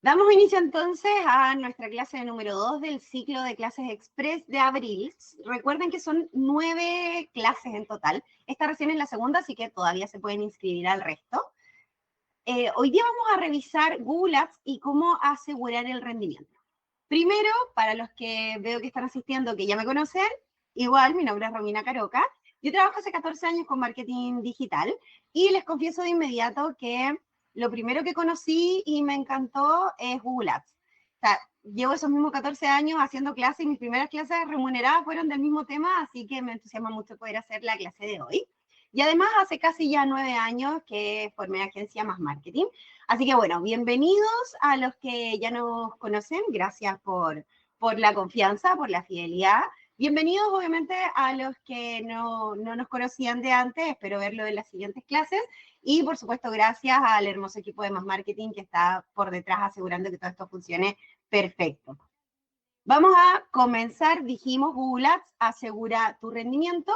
Damos inicio entonces a nuestra clase número 2 del ciclo de clases express de abril. Recuerden que son 9 clases en total. Esta recién es la segunda, así que todavía se pueden inscribir al resto. Hoy día vamos a revisar Google Ads y cómo asegurar el rendimiento. Primero, para los que veo que están asistiendo, que ya me conocen, igual, mi nombre es Romina Caroca. Yo trabajo hace 14 años con marketing digital y les confieso de inmediato que lo primero que conocí y me encantó es Google Ads. O sea, llevo esos mismos 14 años haciendo clases y mis primeras clases remuneradas fueron del mismo tema, así que me entusiasma mucho poder hacer la clase de hoy. Y además hace casi ya 9 años que formé agencia Más Marketing. Así que bueno, bienvenidos a los que ya nos conocen, gracias por la confianza, por la fidelidad. Bienvenidos obviamente a los que no nos conocían de antes, espero verlo en las siguientes clases. Y por supuesto, gracias al hermoso equipo de Más Marketing que está por detrás asegurando que todo esto funcione perfecto. Vamos a comenzar, dijimos, Google Ads asegura tu rendimiento.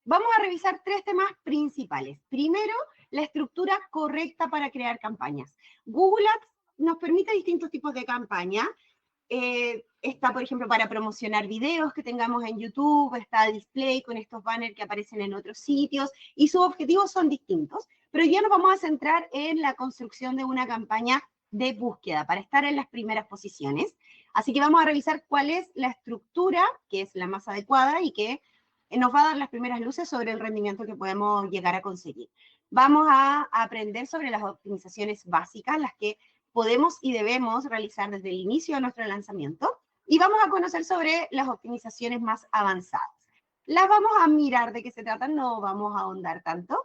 Vamos a revisar 3 temas principales. Primero, la estructura correcta para crear campañas. Google Ads nos permite distintos tipos de campañas. Está, por ejemplo, para promocionar videos que tengamos en YouTube, está display con estos banners que aparecen en otros sitios, y sus objetivos son distintos, pero ya nos vamos a centrar en la construcción de una campaña de búsqueda para estar en las primeras posiciones. Así que vamos a revisar cuál es la estructura, que es la más adecuada y que nos va a dar las primeras luces sobre el rendimiento que podemos llegar a conseguir. Vamos a aprender sobre las optimizaciones básicas, las que podemos y debemos realizar desde el inicio de nuestro lanzamiento, y vamos a conocer sobre las optimizaciones más avanzadas. Las vamos a mirar de qué se tratan, no vamos a ahondar tanto,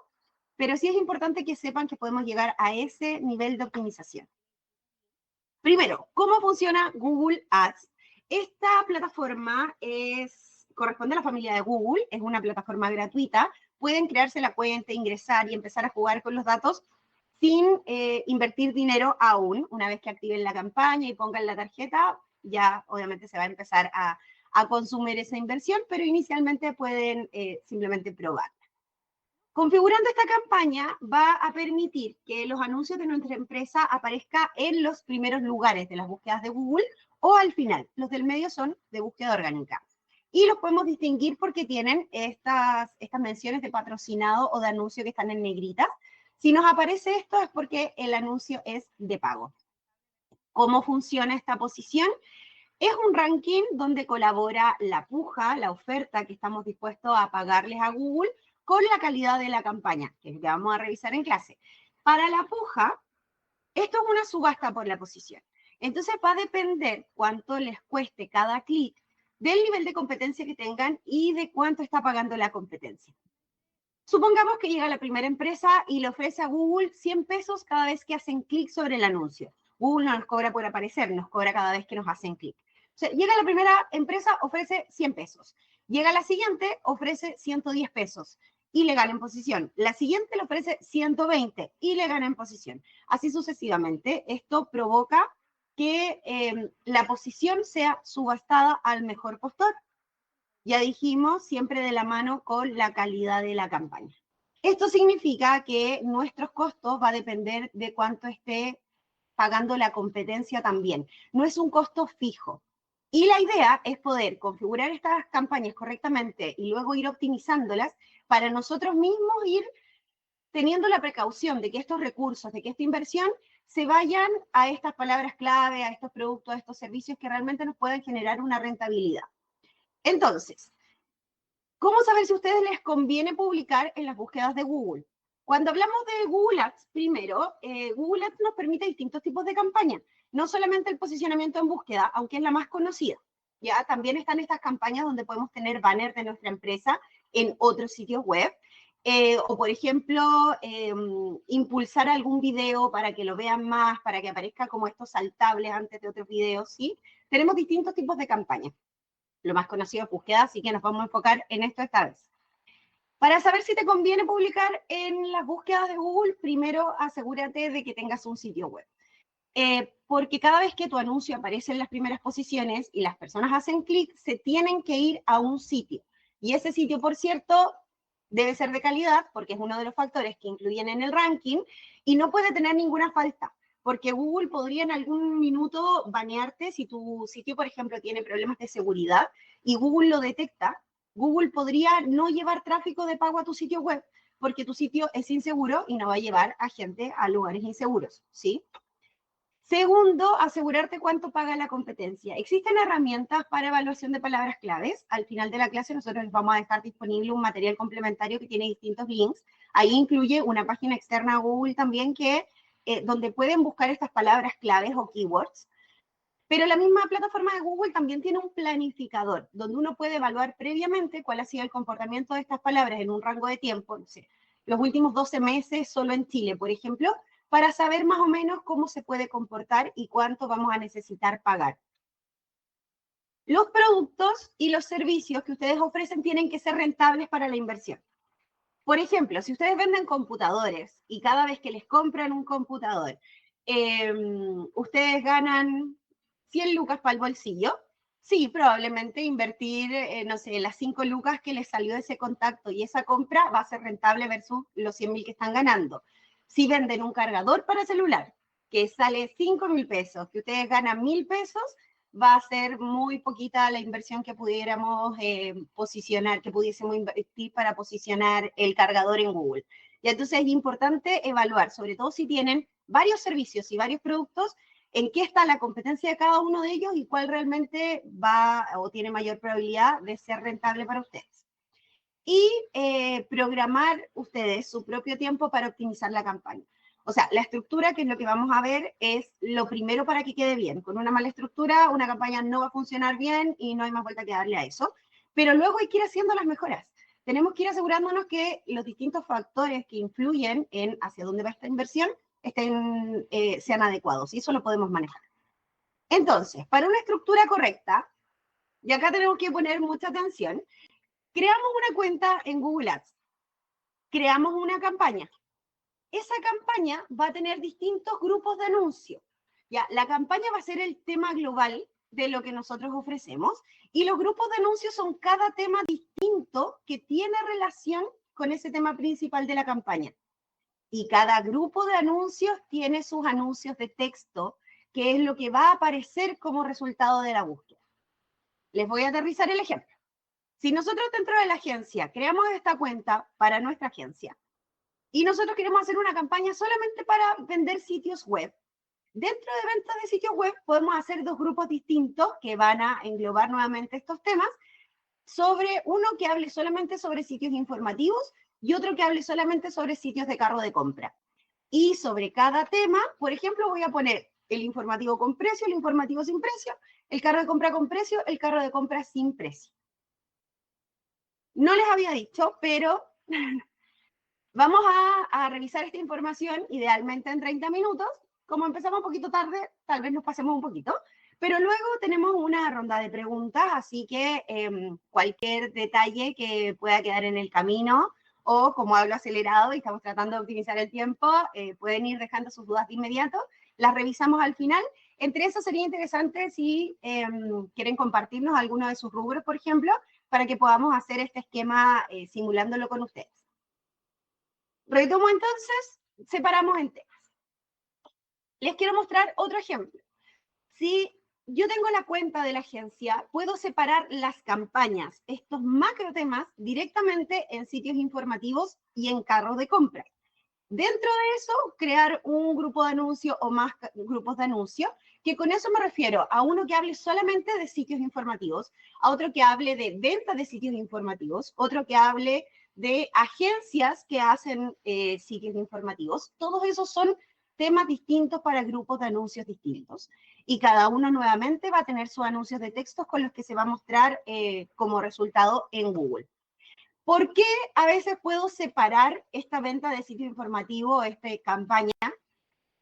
pero sí es importante que sepan que podemos llegar a ese nivel de optimización. Primero, ¿cómo funciona Google Ads? Esta plataforma corresponde a la familia de Google, es una plataforma gratuita, pueden crearse la cuenta, ingresar y empezar a jugar con los datos sin invertir dinero aún. Una vez que activen la campaña y pongan la tarjeta, ya obviamente se va a empezar a consumir esa inversión, pero inicialmente pueden simplemente probar. Configurando esta campaña va a permitir que los anuncios de nuestra empresa aparezcan en los primeros lugares de las búsquedas de Google o al final. Los del medio son de búsqueda orgánica. Y los podemos distinguir porque tienen estas menciones de patrocinado o de anuncio que están en negritas. Si nos aparece esto es porque el anuncio es de pago. ¿Cómo funciona esta posición? Es un ranking donde colabora la puja, la oferta que estamos dispuestos a pagarles a Google con la calidad de la campaña, que es lo que vamos a revisar en clase. Para la puja, esto es una subasta por la posición. Entonces va a depender cuánto les cueste cada clic del nivel de competencia que tengan y de cuánto está pagando la competencia. Supongamos que llega la primera empresa y le ofrece a Google 100 pesos cada vez que hacen clic sobre el anuncio. Google no nos cobra por aparecer, nos cobra cada vez que nos hacen clic. O sea, llega la primera empresa, ofrece 100 pesos. Llega la siguiente, ofrece 110 pesos y le gana en posición. La siguiente le ofrece 120 y le gana en posición. Así sucesivamente. Esto provoca que la posición sea subastada al mejor postor. Ya dijimos, siempre de la mano con la calidad de la campaña. Esto significa que nuestros costos va a depender de cuánto esté pagando la competencia también. No es un costo fijo. Y la idea es poder configurar estas campañas correctamente y luego ir optimizándolas para nosotros mismos ir teniendo la precaución de que estos recursos, de que esta inversión se vayan a estas palabras clave, a estos productos, a estos servicios que realmente nos puedan generar una rentabilidad. Entonces, ¿cómo saber si a ustedes les conviene publicar en las búsquedas de Google? Cuando hablamos de Google Ads, primero, Google Ads nos permite distintos tipos de campañas, no solamente el posicionamiento en búsqueda, aunque es la más conocida. Ya también están estas campañas donde podemos tener banners de nuestra empresa en otros sitios web, o por ejemplo, impulsar algún video para que lo vean más, para que aparezca como estos saltables antes de otros videos, ¿sí? Tenemos distintos tipos de campañas. Lo más conocido es búsqueda, así que nos vamos a enfocar en esto esta vez. Para saber si te conviene publicar en las búsquedas de Google, primero asegúrate de que tengas un sitio web. Porque cada vez que tu anuncio aparece en las primeras posiciones y las personas hacen clic, se tienen que ir a un sitio. Y ese sitio, por cierto, debe ser de calidad, porque es uno de los factores que incluyen en el ranking, y no puede tener ninguna falta. porque Google podría en algún minuto banearte si tu sitio, por ejemplo, tiene problemas de seguridad y Google lo detecta. Google podría no llevar tráfico de pago a tu sitio web porque tu sitio es inseguro y no va a llevar a gente a lugares inseguros, ¿sí? Segundo, asegurarte cuánto paga la competencia. Existen herramientas para evaluación de palabras claves. Al final de la clase nosotros les vamos a dejar disponible un material complementario que tiene distintos links. Ahí incluye una página externa a Google también donde pueden buscar estas palabras claves o keywords. Pero la misma plataforma de Google también tiene un planificador, donde uno puede evaluar previamente cuál ha sido el comportamiento de estas palabras en un rango de tiempo, no sé, los últimos 12 meses solo en Chile, por ejemplo, para saber más o menos cómo se puede comportar y cuánto vamos a necesitar pagar. Los productos y los servicios que ustedes ofrecen tienen que ser rentables para la inversión. Por ejemplo, si ustedes venden computadores y cada vez que les compran un computador, ustedes ganan 100 lucas para el bolsillo, sí, probablemente invertir, no sé, las 5 lucas que les salió de ese contacto y esa compra va a ser rentable versus los 100.000 que están ganando. Si venden un cargador para celular que sale 5.000 pesos, que ustedes ganan 1.000 pesos, va a ser muy poquita la inversión que pudiéramos posicionar, que pudiésemos invertir para posicionar el cargador en Google. Y entonces es importante evaluar, sobre todo si tienen varios servicios y varios productos, en qué está la competencia de cada uno de ellos y cuál realmente va o tiene mayor probabilidad de ser rentable para ustedes. Y programar ustedes su propio tiempo para optimizar la campaña. O sea, la estructura, que es lo que vamos a ver, es lo primero para que quede bien. Con una mala estructura, una campaña no va a funcionar bien y no hay más vuelta que darle a eso. Pero luego hay que ir haciendo las mejoras. Tenemos que ir asegurándonos que los distintos factores que influyen en hacia dónde va esta inversión sean adecuados. Y eso lo podemos manejar. Entonces, para una estructura correcta, y acá tenemos que poner mucha atención, creamos una cuenta en Google Ads. Creamos una campaña. Esa campaña va a tener distintos grupos de anuncios. Ya, la campaña va a ser el tema global de lo que nosotros ofrecemos y los grupos de anuncios son cada tema distinto que tiene relación con ese tema principal de la campaña. Y cada grupo de anuncios tiene sus anuncios de texto, que es lo que va a aparecer como resultado de la búsqueda. Les voy a aterrizar el ejemplo. Si nosotros dentro de la agencia creamos esta cuenta para nuestra agencia, y nosotros queremos hacer una campaña solamente para vender sitios web. Dentro de ventas de sitios web podemos hacer dos grupos distintos que van a englobar nuevamente estos temas, sobre uno que hable solamente sobre sitios informativos y otro que hable solamente sobre sitios de carro de compra. Y sobre cada tema, por ejemplo, voy a poner el informativo con precio, el informativo sin precio, el carro de compra con precio, el carro de compra sin precio. No les había dicho, pero vamos a revisar esta información idealmente en 30 minutos. Como empezamos un poquito tarde, tal vez nos pasemos un poquito, pero luego tenemos una ronda de preguntas, así que cualquier detalle que pueda quedar en el camino o como hablo acelerado y estamos tratando de optimizar el tiempo, pueden ir dejando sus dudas de inmediato, las revisamos al final. Entre eso sería interesante si quieren compartirnos alguno de sus rubros, por ejemplo, para que podamos hacer este esquema simulándolo con ustedes. Retomo entonces, separamos en temas. Les quiero mostrar otro ejemplo. Si yo tengo la cuenta de la agencia, puedo separar las campañas, estos macro temas, directamente en sitios informativos y en carros de compra. Dentro de eso, crear un grupo de anuncio o más grupos de anuncio, que con eso me refiero a uno que hable solamente de sitios informativos, a otro que hable de venta de sitios informativos, otro que hable de agencias que hacen sitios informativos. Todos esos son temas distintos para grupos de anuncios distintos. Y cada uno nuevamente va a tener sus anuncios de textos con los que se va a mostrar como resultado en Google. ¿Por qué a veces puedo separar esta venta de sitio informativo, esta campaña,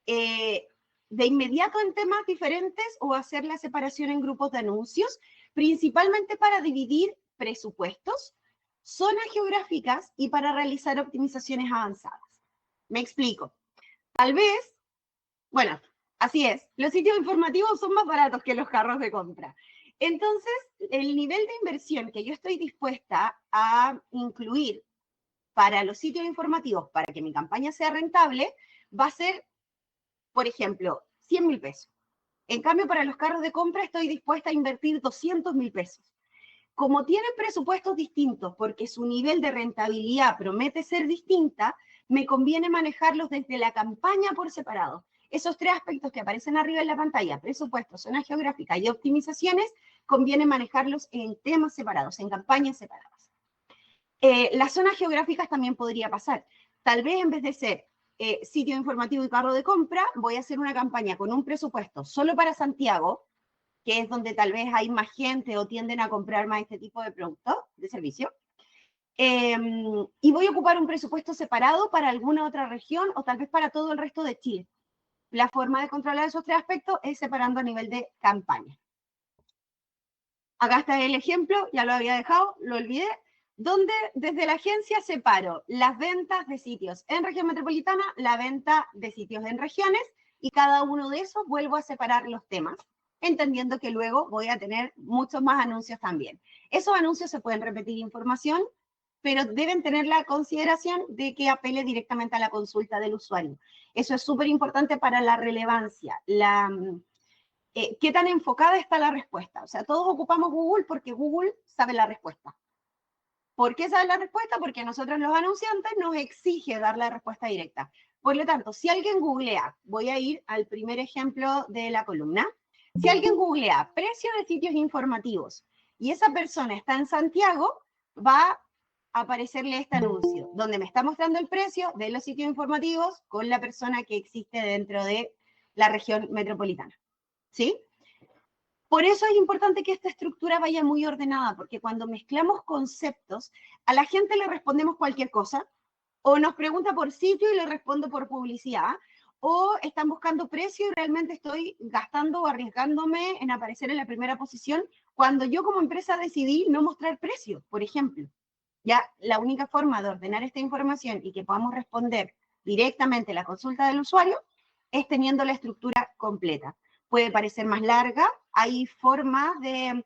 de inmediato en temas diferentes o hacer la separación en grupos de anuncios? Principalmente para dividir presupuestos, zonas geográficas y para realizar optimizaciones avanzadas. Me explico. Tal vez, bueno, así es, los sitios informativos son más baratos que los carros de compra. Entonces, el nivel de inversión que yo estoy dispuesta a incluir para los sitios informativos, para que mi campaña sea rentable, va a ser por ejemplo, 100.000 pesos. En cambio, para los carros de compra estoy dispuesta a invertir 200.000 pesos. Como tienen presupuestos distintos porque su nivel de rentabilidad promete ser distinta, me conviene manejarlos desde la campaña por separado. Esos tres aspectos que aparecen arriba en la pantalla, presupuesto, zona geográfica y optimizaciones, conviene manejarlos en temas separados, en campañas separadas. Las zonas geográficas también podría pasar. Tal vez en vez de ser sitio informativo y carro de compra, voy a hacer una campaña con un presupuesto solo para Santiago, que es donde tal vez hay más gente o tienden a comprar más este tipo de productos, de servicio. Y voy a ocupar un presupuesto separado para alguna otra región o tal vez para todo el resto de Chile. La forma de controlar esos tres aspectos es separando a nivel de campaña. Acá está el ejemplo, ya lo había dejado, lo olvidé, donde desde la agencia separo las ventas de sitios en región metropolitana, la venta de sitios en regiones, y cada uno de esos vuelvo a separar los temas, entendiendo que luego voy a tener muchos más anuncios también. Esos anuncios se pueden repetir información, pero deben tener la consideración de que apele directamente a la consulta del usuario. Eso es súper importante para la relevancia, qué tan enfocada está la respuesta. O sea, todos ocupamos Google porque Google sabe la respuesta. ¿Por qué sabe la respuesta? Porque a nosotros los anunciantes nos exige dar la respuesta directa. Por lo tanto, si alguien googlea, voy a ir al primer ejemplo de la columna, si alguien googlea precio de sitios informativos y esa persona está en Santiago, va a aparecerle este anuncio, donde me está mostrando el precio de los sitios informativos con la persona que existe dentro de la región metropolitana. ¿Sí? Por eso es importante que esta estructura vaya muy ordenada, porque cuando mezclamos conceptos, a la gente le respondemos cualquier cosa, o nos pregunta por sitio y le respondo por publicidad, o están buscando precio y realmente estoy gastando o arriesgándome en aparecer en la primera posición cuando yo como empresa decidí no mostrar precio, por ejemplo. Ya la única forma de ordenar esta información y que podamos responder directamente la consulta del usuario es teniendo la estructura completa. Puede parecer más larga, hay formas de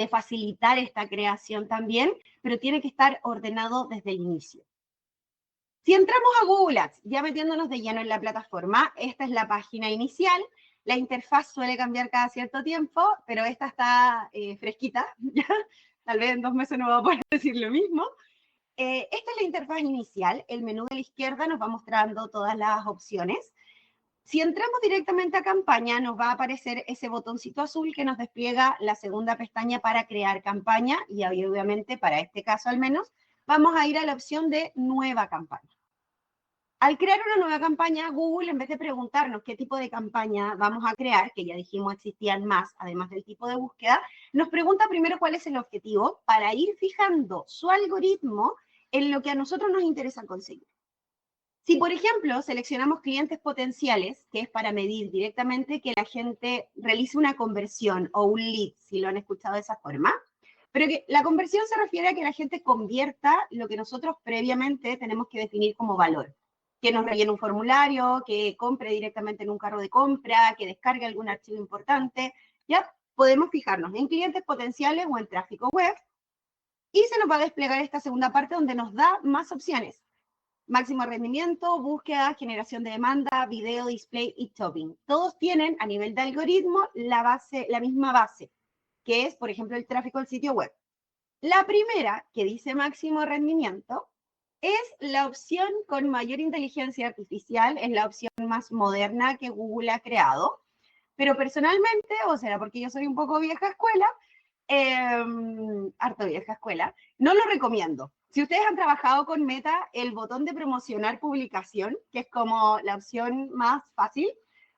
facilitar esta creación también, pero tiene que estar ordenado desde el inicio. Si entramos a Google Ads, ya metiéndonos de lleno en la plataforma, esta es la página inicial. La interfaz suele cambiar cada cierto tiempo, pero esta está fresquita, ¿ya? Tal vez en 2 meses no va a poder decir lo mismo. Esta es la interfaz inicial. El menú de la izquierda nos va mostrando todas las opciones. Si entramos directamente a campaña, nos va a aparecer ese botoncito azul que nos despliega la segunda pestaña para crear campaña, y obviamente para este caso al menos, vamos a ir a la opción de nueva campaña. Al crear una nueva campaña, Google, en vez de preguntarnos qué tipo de campaña vamos a crear, que ya dijimos existían más, además del tipo de búsqueda, nos pregunta primero cuál es el objetivo para ir fijando su algoritmo en lo que a nosotros nos interesa conseguir. Si, por ejemplo, seleccionamos clientes potenciales, que es para medir directamente que la gente realice una conversión o un lead, si lo han escuchado de esa forma, pero que la conversión se refiere a que la gente convierta lo que nosotros previamente tenemos que definir como valor, que nos rellene un formulario, que compre directamente en un carro de compra, que descargue algún archivo importante. Ya podemos fijarnos en clientes potenciales o en tráfico web, y se nos va a desplegar esta segunda parte donde nos da más opciones. Máximo rendimiento, búsqueda, generación de demanda, video, display y shopping. Todos tienen a nivel de algoritmo la misma base, que es, por ejemplo, el tráfico al sitio web. La primera, que dice máximo rendimiento, es la opción con mayor inteligencia artificial, es la opción más moderna que Google ha creado, pero personalmente, o será porque yo soy un poco vieja escuela, harto vieja escuela, no lo recomiendo. Si ustedes han trabajado con Meta, el botón de promocionar publicación, que es como la opción más fácil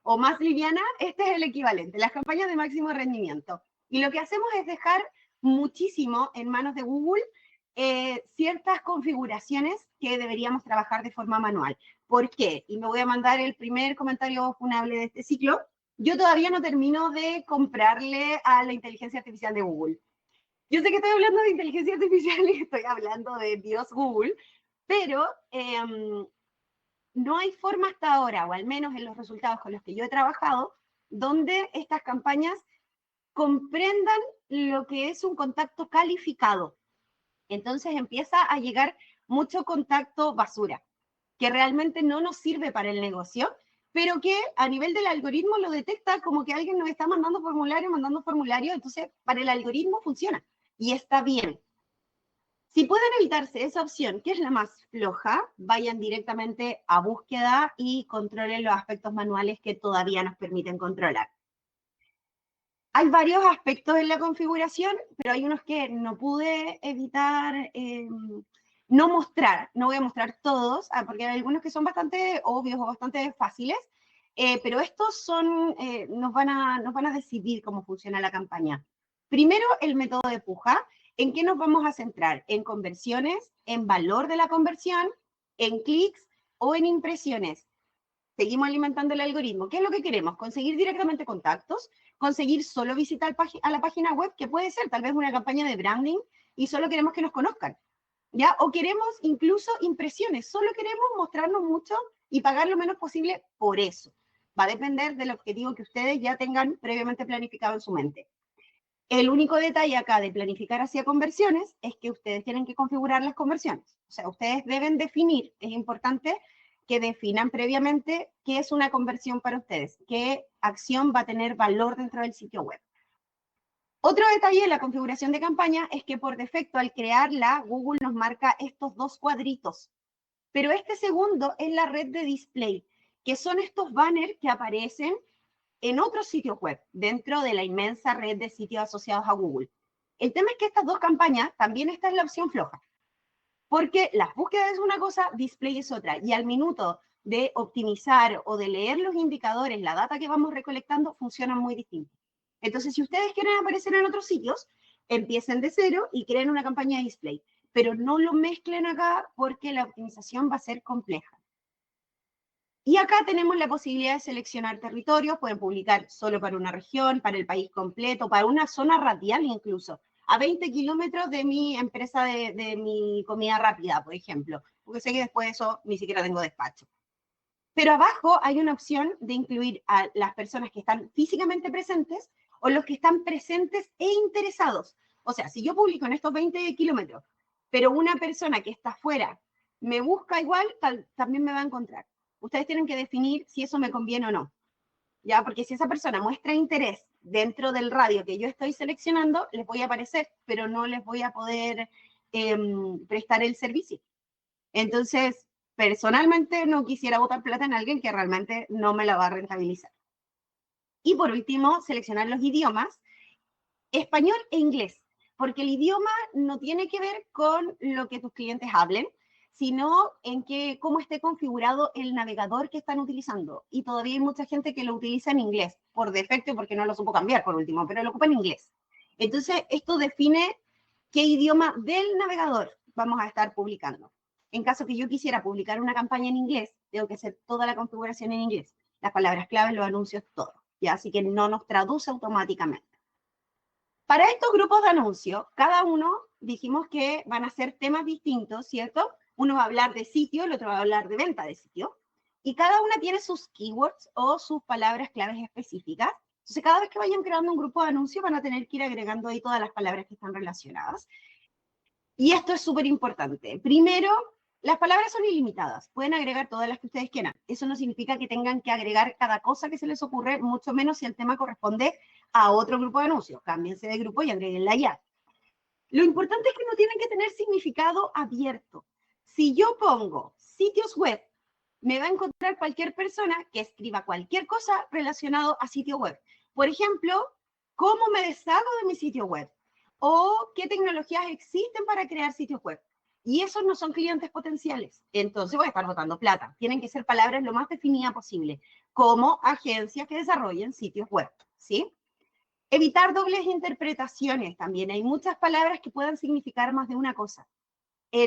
o más liviana, este es el equivalente, las campañas de máximo rendimiento. Y lo que hacemos es dejar muchísimo en manos de Google ciertas configuraciones que deberíamos trabajar de forma manual. ¿Por qué? Y me voy a mandar el primer comentario funable de este ciclo. Yo todavía no termino de comprarle a la inteligencia artificial de Google. Yo sé que estoy hablando de inteligencia artificial y estoy hablando de Dios Google, pero no hay forma hasta ahora, o al menos en los resultados con los que yo he trabajado, donde estas campañas comprendan lo que es un contacto calificado. Entonces empieza a llegar mucho contacto basura. que realmente no nos sirve para el negocio, pero que a nivel del algoritmo lo detecta como que alguien nos está mandando formulario, entonces para el algoritmo funciona y está bien. Si pueden evitarse esa opción, que es la más floja, vayan directamente a búsqueda y controlen los aspectos manuales que todavía nos permiten controlar. Hay varios aspectos en la configuración, pero hay unos que no pude evitar no mostrar. No voy a mostrar todos, porque hay algunos que son bastante obvios o bastante fáciles, pero estos son, nos van a decidir cómo funciona la campaña. Primero, el método de puja. ¿En qué nos vamos a centrar? ¿En conversiones, en valor de la conversión, en clics o en impresiones? Seguimos alimentando el algoritmo. ¿Qué es lo que queremos? Conseguir directamente contactos, conseguir solo visitar a la página web, que puede ser tal vez una campaña de branding y solo queremos que nos conozcan, ¿ya? O queremos incluso impresiones, solo queremos mostrarnos mucho y pagar lo menos posible por eso. Va a depender del objetivo que ustedes ya tengan previamente planificado en su mente. El único detalle acá de planificar hacia conversiones es que ustedes tienen que configurar las conversiones. O sea, ustedes deben definir, es importante que definan previamente qué es una conversión para ustedes, qué acción va a tener valor dentro del sitio web. Otro detalle de la configuración de campaña es que por defecto al crearla, Google nos marca estos dos cuadritos. Pero este segundo es la red de display, que son estos banners que aparecen en otros sitios web, dentro de la inmensa red de sitios asociados a Google. El tema es que estas dos campañas, también esta es la opción floja, porque las búsquedas es una cosa, display es otra, y al minuto de optimizar o de leer los indicadores, la data que vamos recolectando, funcionan muy distintos. Entonces, si ustedes quieren aparecer en otros sitios, empiecen de cero y creen una campaña de display, pero no lo mezclen acá porque la optimización va a ser compleja. Y acá tenemos la posibilidad de seleccionar territorios, pueden publicar solo para una región, para el país completo, para una zona radial incluso, a 20 kilómetros de mi empresa de mi comida rápida, por ejemplo, porque sé que después de eso ni siquiera tengo despacho. Pero abajo hay una opción de incluir a las personas que están físicamente presentes o los que están presentes e interesados. O sea, si yo publico en estos 20 kilómetros, pero una persona que está afuera me busca igual, también me va a encontrar. Ustedes tienen que definir si eso me conviene o no, ¿ya? Porque si esa persona muestra interés dentro del radio que yo estoy seleccionando, les voy a aparecer, pero no les voy a poder prestar el servicio. Entonces, personalmente no quisiera botar plata en alguien que realmente no me la va a rentabilizar. Y por último, seleccionar los idiomas, español e inglés, porque el idioma no tiene que ver con lo que tus clientes hablen, sino en cómo esté configurado el navegador que están utilizando. Y todavía hay mucha gente que lo utiliza en inglés, por defecto, porque no lo supo cambiar por último, pero lo ocupa en inglés. Entonces, esto define qué idioma del navegador vamos a estar publicando. En caso que yo quisiera publicar una campaña en inglés, tengo que hacer toda la configuración en inglés. Las palabras claves, los anuncios, todo. ¿Ya? Así que no nos traduce automáticamente. Para estos grupos de anuncios, cada uno dijimos que van a ser temas distintos, ¿cierto? Uno va a hablar de sitio, el otro va a hablar de venta de sitio. Y cada una tiene sus keywords o sus palabras claves específicas. Entonces, cada vez que vayan creando un grupo de anuncios, van a tener que ir agregando ahí todas las palabras que están relacionadas. Y esto es súper importante. Primero, las palabras son ilimitadas. Pueden agregar todas las que ustedes quieran. Eso no significa que tengan que agregar cada cosa que se les ocurre, mucho menos si el tema corresponde a otro grupo de anuncios. Cámbiense de grupo y agréguenla ya. Lo importante es que no tienen que tener significado abierto. Si yo pongo sitios web, me va a encontrar cualquier persona que escriba cualquier cosa relacionado a sitio web. Por ejemplo, ¿cómo me deshago de mi sitio web? O qué tecnologías existen para crear sitios web. Y esos no son clientes potenciales. Entonces voy a estar botando plata. Tienen que ser palabras lo más definidas posible, como agencias que desarrollen sitios web, ¿sí? Evitar dobles interpretaciones también. Hay muchas palabras que puedan significar más de una cosa.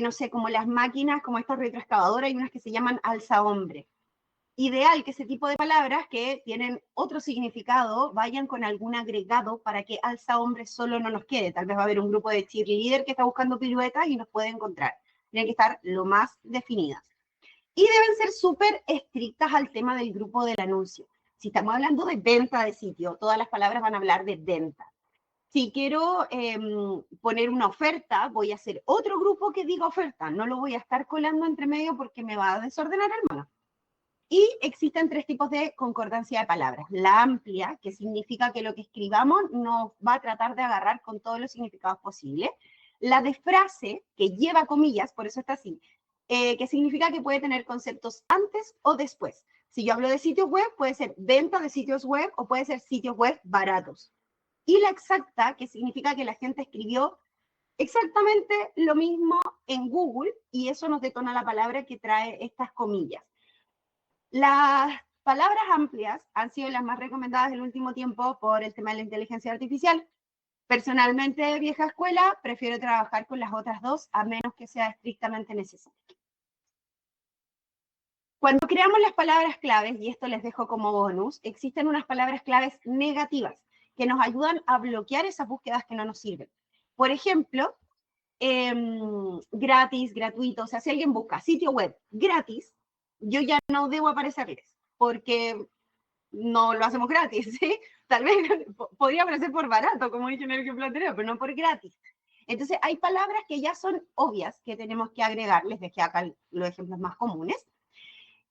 No sé, como las máquinas, como esta retroexcavadora, hay unas que se llaman alza-hombre. Ideal que ese tipo de palabras que tienen otro significado vayan con algún agregado para que alza-hombre solo no nos quede. Tal vez va a haber un grupo de cheerleader que está buscando piruetas y nos puede encontrar. Tienen que estar lo más definidas. Y deben ser súper estrictas al tema del grupo del anuncio. Si estamos hablando de venta de sitio, todas las palabras van a hablar de venta. Si quiero poner una oferta, voy a hacer otro grupo que diga oferta. No lo voy a estar colando entre medio porque me va a desordenar el mono. Y existen 3 tipos de concordancia de palabras. La amplia, que significa que lo que escribamos nos va a tratar de agarrar con todos los significados posibles. La de frase, que lleva comillas, por eso está así, que significa que puede tener conceptos antes o después. Si yo hablo de sitios web, puede ser venta de sitios web o puede ser sitios web baratos. Y la exacta, que significa que la gente escribió exactamente lo mismo en Google y eso nos detona la palabra que trae estas comillas. Las palabras amplias han sido las más recomendadas el último tiempo por el tema de la inteligencia artificial. Personalmente, vieja escuela, prefiero trabajar con las otras dos a menos que sea estrictamente necesario. Cuando creamos las palabras claves, y esto les dejo como bonus, existen unas palabras claves negativas que nos ayudan a bloquear esas búsquedas que no nos sirven. Por ejemplo, gratis, gratuito, o sea, si alguien busca sitio web gratis, yo ya no debo aparecerles, porque no lo hacemos gratis, ¿sí? Tal vez podría aparecer por barato, como dije en el ejemplo anterior, pero no por gratis. Entonces, hay palabras que ya son obvias que tenemos que agregar, les dejé acá los ejemplos más comunes,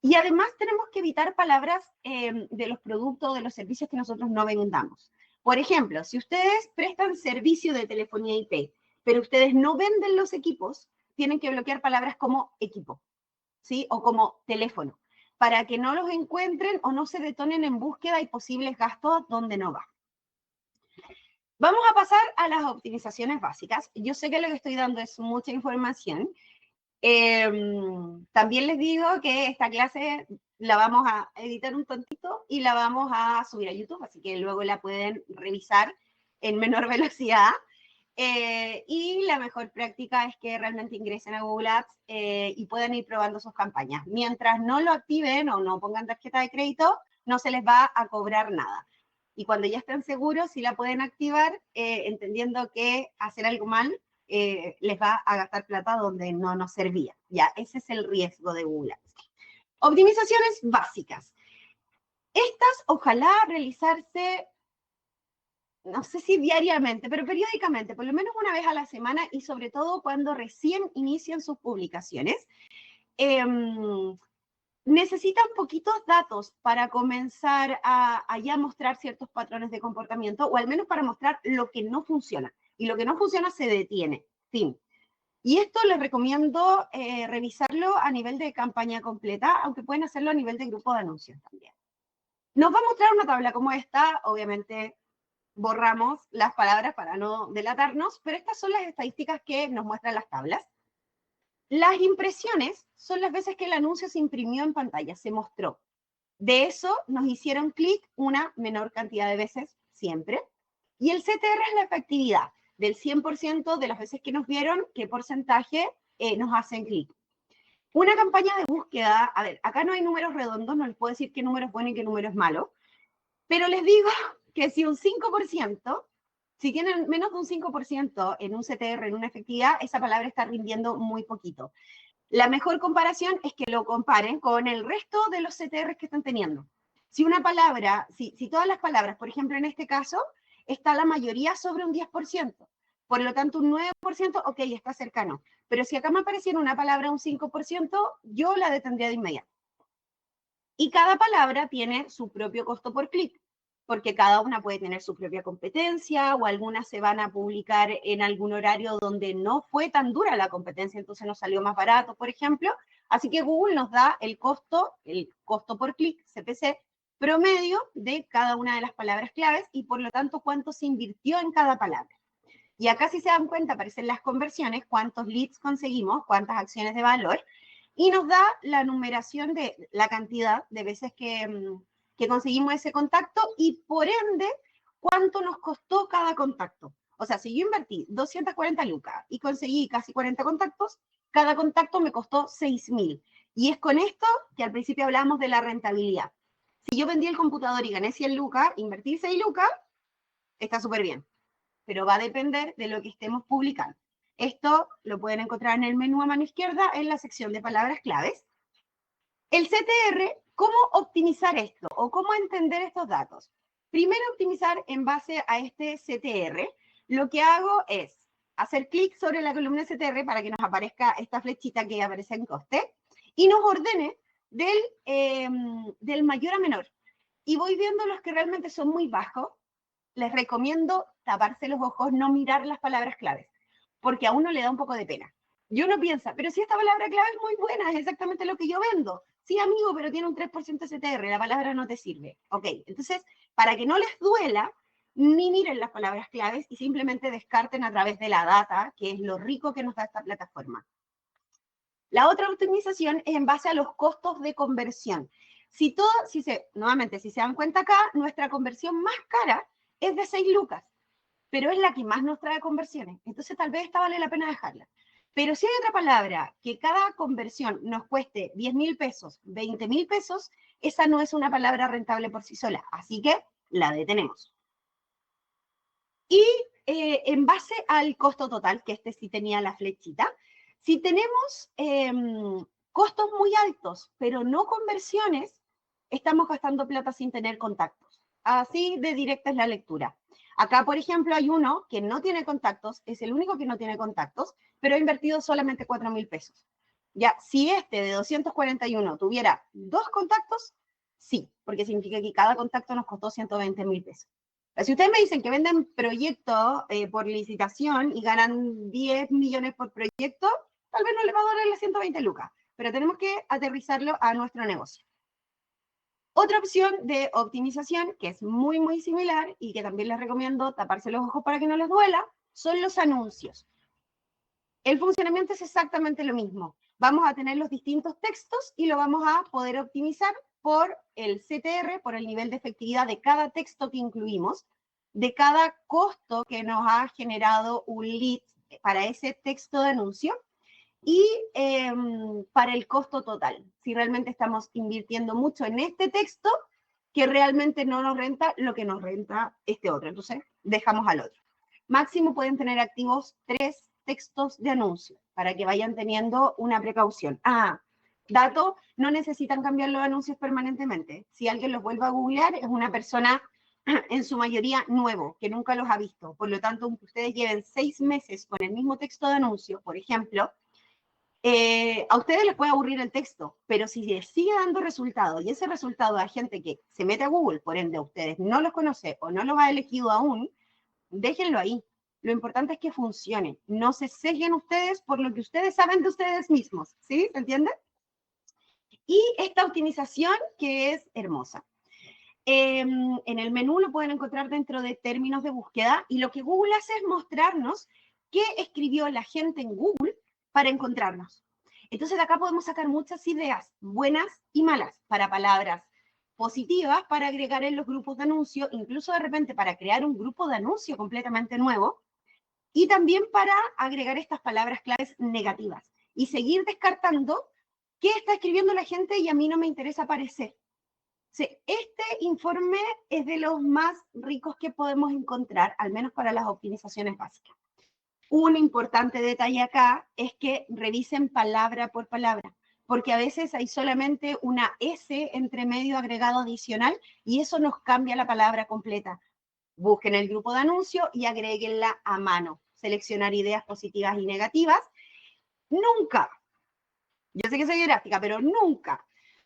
y además tenemos que evitar palabras de los productos o de los servicios que nosotros no vendamos. Por ejemplo, si ustedes prestan servicio de telefonía IP, pero ustedes no venden los equipos, tienen que bloquear palabras como equipo, ¿sí? O como teléfono, para que no los encuentren o no se detonen en búsqueda y posibles gastos donde no va. Vamos a pasar a las optimizaciones básicas. Yo sé que lo que estoy dando es mucha información. También les digo que esta clase la vamos a editar un tontito y la vamos a subir a YouTube, así que luego la pueden revisar en menor velocidad. Y la mejor práctica es que realmente ingresen a Google Ads y puedan ir probando sus campañas. Mientras no lo activen o no pongan tarjeta de crédito, no se les va a cobrar nada. Y cuando ya estén seguros, si la pueden activar, entendiendo que hacer algo mal les va a gastar plata donde no nos servía. Ya, ese es el riesgo de Google Ads. Optimizaciones básicas. Estas, ojalá realizarse, no sé si diariamente, pero periódicamente, por lo menos una vez a la semana y sobre todo cuando recién inician sus publicaciones. Necesitan poquitos datos para comenzar a ya mostrar ciertos patrones de comportamiento o al menos para mostrar lo que no funciona. Y lo que no funciona se detiene. Fin. Y esto les recomiendo revisarlo a nivel de campaña completa, aunque pueden hacerlo a nivel de grupo de anuncios también. Nos va a mostrar una tabla como esta, obviamente borramos las palabras para no delatarnos, pero estas son las estadísticas que nos muestran las tablas. Las impresiones son las veces que el anuncio se imprimió en pantalla, se mostró. De eso nos hicieron clic una menor cantidad de veces, siempre. Y el CTR es la efectividad del 100% de las veces que nos vieron, qué porcentaje nos hacen clic. Una campaña de búsqueda, a ver, acá no hay números redondos, no les puedo decir qué número es bueno y qué número es malo, pero les digo que si un 5%, si tienen menos de un 5% en un CTR, en una efectividad, esa palabra está rindiendo muy poquito. La mejor comparación es que lo comparen con el resto de los CTRs que están teniendo. Si una palabra, si todas las palabras, por ejemplo, en este caso, está la mayoría sobre un 10%, por lo tanto un 9%, ok, está cercano. Pero si acá me apareciera una palabra un 5%, yo la detendría de inmediato. Y cada palabra tiene su propio costo por clic, porque cada una puede tener su propia competencia o algunas se van a publicar en algún horario donde no fue tan dura la competencia, entonces nos salió más barato, por ejemplo. Así que Google nos da el costo por clic, CPC, promedio de cada una de las palabras claves y por lo tanto cuánto se invirtió en cada palabra. Y acá si se dan cuenta aparecen las conversiones, cuántos leads conseguimos, cuántas acciones de valor, y nos da la numeración de la cantidad de veces que conseguimos ese contacto y por ende cuánto nos costó cada contacto. O sea, si yo invertí 240 lucas y conseguí casi 40 contactos, cada contacto me costó 6.000. Y es con esto que al principio hablábamos de la rentabilidad. Si yo vendí el computador y gané 100 lucas, invertí 6 lucas, está súper bien. Pero va a depender de lo que estemos publicando. Esto lo pueden encontrar en el menú a mano izquierda en la sección de palabras claves. El CTR, ¿cómo optimizar esto o cómo entender estos datos? Primero, optimizar en base a este CTR. lo que hago es hacer clic sobre la columna STR para que nos aparezca esta flechita que aparece en coste y nos ordene del mayor a menor. Y voy viendo los que realmente son muy bajos. Les recomiendo taparse los ojos, no mirar las palabras claves, porque a uno le da un poco de pena. Y uno piensa, pero si esta palabra clave es muy buena, es exactamente lo que yo vendo. Sí, amigo, pero tiene un 3% STR, la palabra no te sirve. Ok, entonces, para que no les duela, ni miren las palabras claves y simplemente descarten a través de la data, que es lo rico que nos da esta plataforma. La otra optimización es en base a los costos de conversión. Nuevamente, si se dan cuenta acá, nuestra conversión más cara es de 6 lucas, pero es la que más nos trae conversiones. Entonces, tal vez esta vale la pena dejarla. Pero si hay otra palabra que cada conversión nos cueste 10.000 pesos, 20.000 pesos, esa no es una palabra rentable por sí sola. Así que la detenemos. Y en base al costo total, que este sí tenía la flechita, si tenemos costos muy altos, pero no conversiones, estamos gastando plata sin tener contactos. Así de directa es la lectura. Acá, por ejemplo, hay uno que no tiene contactos, es el único que no tiene contactos, pero ha invertido solamente 4.000 pesos. Ya, si este de 241 tuviera 2 contactos, sí, porque significa que cada contacto nos costó 120.000 pesos. Si ustedes me dicen que venden proyectos por licitación y ganan 10 millones por proyecto, tal vez no les va a dar las 120 lucas, pero tenemos que aterrizarlo a nuestro negocio. Otra opción de optimización, que es muy, muy similar y que también les recomiendo taparse los ojos para que no les duela, son los anuncios. El funcionamiento es exactamente lo mismo. Vamos a tener los distintos textos y lo vamos a poder optimizar por el CTR, por el nivel de efectividad de cada texto que incluimos, de cada costo que nos ha generado un lead para ese texto de anuncio y para el costo total. Si realmente estamos invirtiendo mucho en este texto, que realmente no nos renta lo que nos renta este otro. Entonces, dejamos al otro. Máximo pueden tener activos 3 textos de anuncio para que vayan teniendo una precaución. Dato, no necesitan cambiar los anuncios permanentemente. Si alguien los vuelve a googlear, es una persona en su mayoría nuevo, que nunca los ha visto. Por lo tanto, aunque ustedes lleven 6 meses con el mismo texto de anuncio, por ejemplo, a ustedes les puede aburrir el texto, pero si les sigue dando resultado y ese resultado a gente que se mete a Google, por ende, ustedes no los conoce o no los ha elegido aún, déjenlo ahí. Lo importante es que funcione. No se sesguen ustedes por lo que ustedes saben de ustedes mismos. ¿Sí? ¿Se entiende? Y esta optimización que es hermosa. En el menú lo pueden encontrar dentro de términos de búsqueda y lo que Google hace es mostrarnos qué escribió la gente en Google para encontrarnos. Entonces de acá podemos sacar muchas ideas, buenas y malas, para palabras positivas para agregar en los grupos de anuncio, incluso de repente para crear un grupo de anuncio completamente nuevo, y también para agregar estas palabras claves negativas y seguir descartando qué está escribiendo la gente y a mí no me interesa aparecer. Sí, este informe es de los más ricos que podemos encontrar, al menos para las optimizaciones básicas. Un importante detalle acá es que revisen palabra por palabra, porque a veces hay solamente una S entre medio agregado adicional y eso nos cambia la palabra completa. Busquen el grupo de anuncio y agréguenla a mano. Seleccionar ideas positivas y negativas. Nunca, yo sé que soy gráfica, pero nunca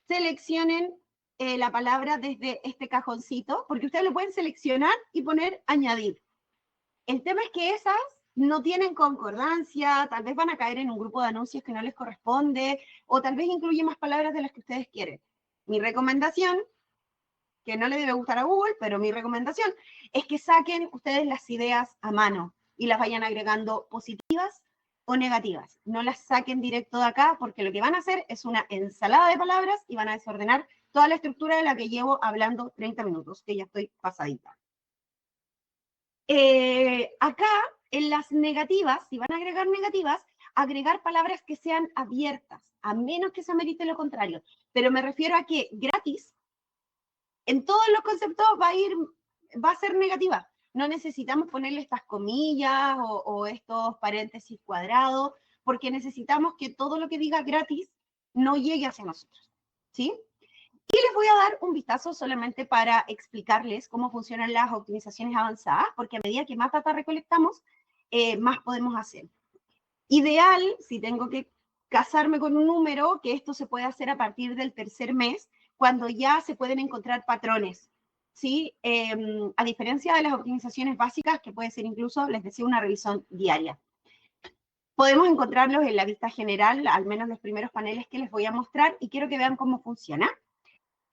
seleccionen la palabra desde este cajoncito, porque ustedes lo pueden seleccionar y poner añadir. El tema es que esas no tienen concordancia, tal vez van a caer en un grupo de anuncios que no les corresponde, o tal vez incluye más palabras de las que ustedes quieren. Mi recomendación, que no le debe gustar a Google, pero mi recomendación es que saquen ustedes las ideas a mano y las vayan agregando positivas o negativas. No las saquen directo de acá porque lo que van a hacer es una ensalada de palabras y van a desordenar toda la estructura de la que llevo hablando 30 minutos, que ya estoy pasadita. Acá, en las negativas, si van a agregar negativas, agregar palabras que sean abiertas, a menos que se amerite lo contrario. Pero me refiero a que gratis, en todos los conceptos va a ser negativa. No necesitamos ponerle estas comillas o estos paréntesis cuadrados, porque necesitamos que todo lo que diga gratis no llegue hacia nosotros, ¿sí? Y les voy a dar un vistazo solamente para explicarles cómo funcionan las optimizaciones avanzadas, porque a medida que más data recolectamos, más podemos hacer. Ideal, si tengo que casarme con un número, que esto se puede hacer a partir del tercer mes, cuando ya se pueden encontrar patrones, ¿sí? A diferencia de las optimizaciones básicas, que puede ser incluso, les decía, una revisión diaria. Podemos encontrarlos en la vista general, al menos los primeros paneles que les voy a mostrar, y quiero que vean cómo funciona.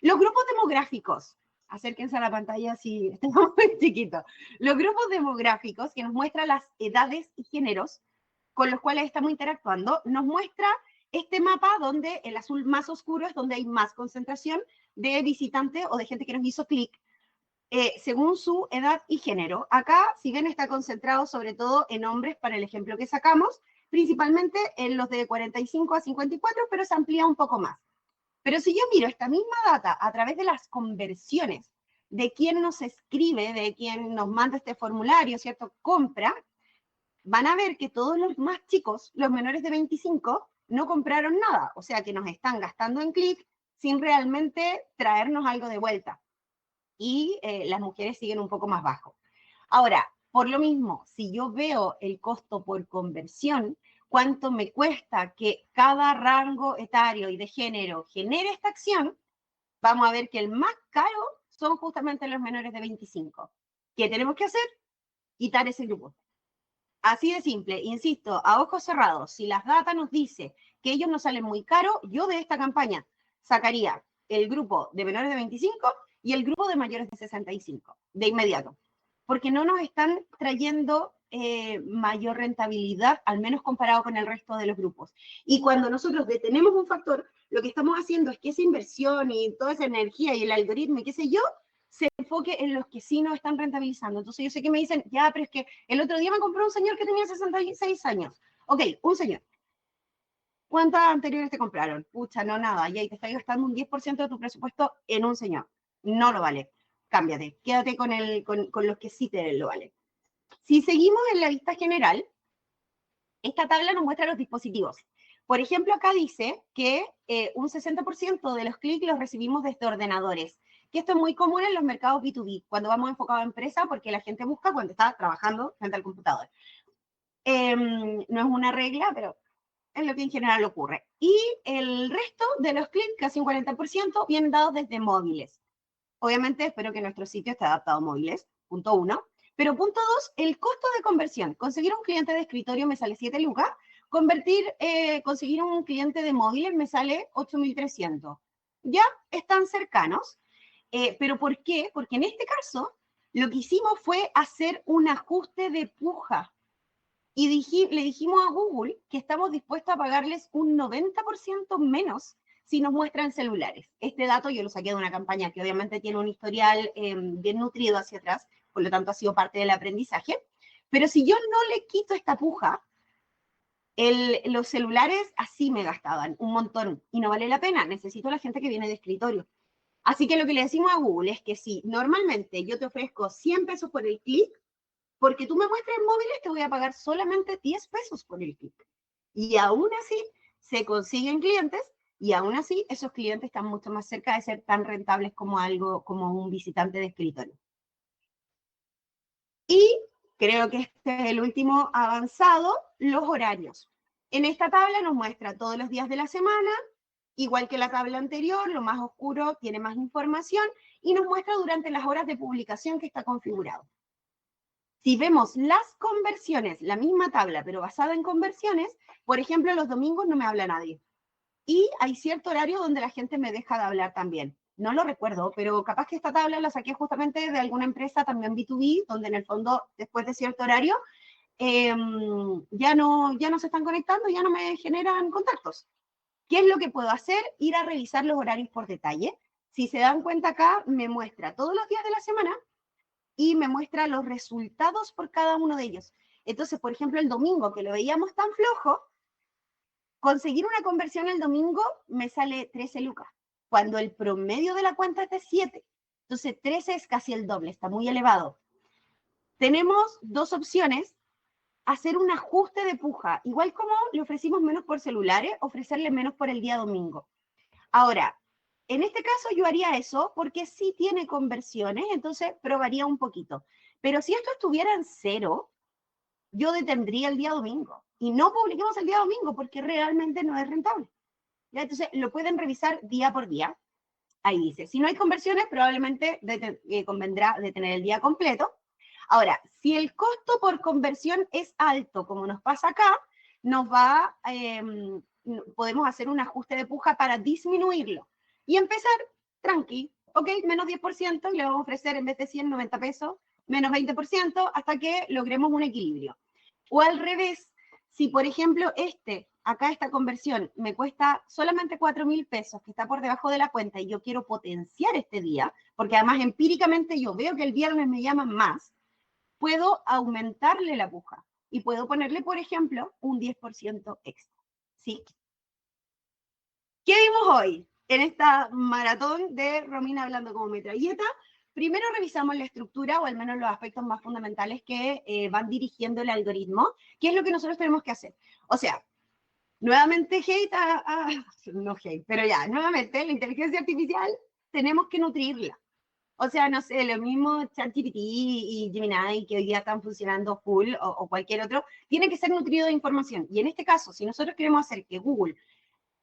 Los grupos demográficos, acérquense a la pantalla si estamos muy chiquitos. Los grupos demográficos que nos muestran las edades y géneros con los cuales estamos interactuando, nos muestra este mapa donde el azul más oscuro es donde hay más concentración de visitantes o de gente que nos hizo clic según su edad y género. Acá, si ven, está concentrado sobre todo en hombres para el ejemplo que sacamos, principalmente en los de 45 a 54, pero se amplía un poco más. Pero si yo miro esta misma data a través de las conversiones de quién nos escribe, de quién nos manda este formulario, ¿cierto? Compra, van a ver que todos los más chicos, los menores de 25, no compraron nada. O sea que nos están gastando en clic sin realmente traernos algo de vuelta. Y las mujeres siguen un poco más bajo. Ahora, por lo mismo, si yo veo el costo por conversión, cuánto me cuesta que cada rango etario y de género genere esta acción, vamos a ver que el más caro son justamente los menores de 25. ¿Qué tenemos que hacer? Quitar ese grupo. Así de simple, insisto, a ojos cerrados, si las data nos dice que ellos nos salen muy caros, yo de esta campaña sacaría el grupo de menores de 25 y el grupo de mayores de 65, de inmediato, porque no nos están trayendo mayor rentabilidad, al menos comparado con el resto de los grupos. Y cuando nosotros detenemos un factor, lo que estamos haciendo es que esa inversión y toda esa energía y el algoritmo y qué sé yo, se enfoque en los que sí nos están rentabilizando. Entonces yo sé que me dicen, ya, pero es que el otro día me compró un señor que tenía 66 años. Ok, un señor. ¿Cuántas anteriores te compraron? Pucha, no, nada. Y ahí te estás gastando un 10% de tu presupuesto en un señor. No lo vale. Cámbiate. Quédate con los que sí te lo valen. Si seguimos en la vista general, esta tabla nos muestra los dispositivos. Por ejemplo, acá dice que un 60% de los clics los recibimos desde ordenadores, que esto es muy común en los mercados B2B, cuando vamos enfocados a empresa, porque la gente busca cuando está trabajando frente al computador. No es una regla, pero es lo que en general ocurre. Y el resto de los clics, casi un 40%, vienen dados desde móviles. Obviamente, espero que nuestro sitio esté adaptado a móviles, punto 1. Pero punto 2, el costo de conversión. Conseguir un cliente de escritorio me sale 7 lucas. Conseguir un cliente de móviles me sale 8.300. Ya están cercanos. ¿Pero por qué? Porque en este caso, lo que hicimos fue hacer un ajuste de puja. Y le dijimos a Google que estamos dispuestos a pagarles un 90% menos si nos muestran celulares. Este dato yo lo saqué de una campaña que obviamente tiene un historial bien nutrido hacia atrás, por lo tanto ha sido parte del aprendizaje. Pero si yo no le quito esta puja, los celulares así me gastaban un montón y no vale la pena. Necesito a la gente que viene de escritorio. Así que lo que le decimos a Google es que si normalmente yo te ofrezco 100 pesos por el clic, porque tú me muestras móviles, te voy a pagar solamente 10 pesos por el clic. Y aún así se consiguen clientes y aún así esos clientes están mucho más cerca de ser tan rentables como como un visitante de escritorio. Y creo que este es el último avanzado, los horarios. En esta tabla nos muestra todos los días de la semana, igual que la tabla anterior, lo más oscuro tiene más información y nos muestra durante las horas de publicación que está configurado. Si vemos las conversiones, la misma tabla, pero basada en conversiones, por ejemplo, los domingos no me habla nadie. Y hay cierto horario donde la gente me deja de hablar también. No lo recuerdo, pero capaz que esta tabla la saqué justamente de alguna empresa también B2B, donde en el fondo, después de cierto horario, ya no se están conectando, ya no me generan contactos. ¿Qué es lo que puedo hacer? Ir a revisar los horarios por detalle. Si se dan cuenta acá, me muestra todos los días de la semana y me muestra los resultados por cada uno de ellos. Entonces, por ejemplo, el domingo, que lo veíamos tan flojo, conseguir una conversión el domingo me sale 13 lucas, cuando el promedio de la cuenta es de 7. Entonces, 13 es casi el doble, está muy elevado. Tenemos dos opciones: hacer un ajuste de puja, igual como le ofrecimos menos por celulares, ofrecerle menos por el día domingo. Ahora, en este caso yo haría eso porque sí tiene conversiones, entonces probaría un poquito. Pero si esto estuviera en cero, yo detendría el día domingo y no publiquemos el día domingo porque realmente no es rentable. ¿Ya? Entonces lo pueden revisar día por día. Ahí dice, si no hay conversiones, probablemente convendrá detener el día completo. Ahora, si el costo por conversión es alto, como nos pasa acá, nos va, podemos hacer un ajuste de puja para disminuirlo y empezar tranqui, ok, menos 10% y le vamos a ofrecer en vez de 100, 90 pesos, menos 20% hasta que logremos un equilibrio. O al revés, si por ejemplo acá esta conversión me cuesta solamente 4.000 pesos, que está por debajo de la cuenta y yo quiero potenciar este día, porque además empíricamente yo veo que el viernes me llaman más, puedo aumentarle la puja y puedo ponerle, por ejemplo, un 10% extra. ¿Sí? ¿Qué vimos hoy en esta maratón de Romina hablando como metralleta? Primero revisamos la estructura, o al menos los aspectos más fundamentales que van dirigiendo el algoritmo, qué es lo que nosotros tenemos que hacer. O sea, nuevamente hate, no hate, pero ya, nuevamente la inteligencia artificial tenemos que nutrirla. O sea, no sé, lo mismo ChatGPT y Gemini que hoy día están funcionando full o cualquier otro, tiene que ser nutrido de información. Y en este caso, si nosotros queremos hacer que Google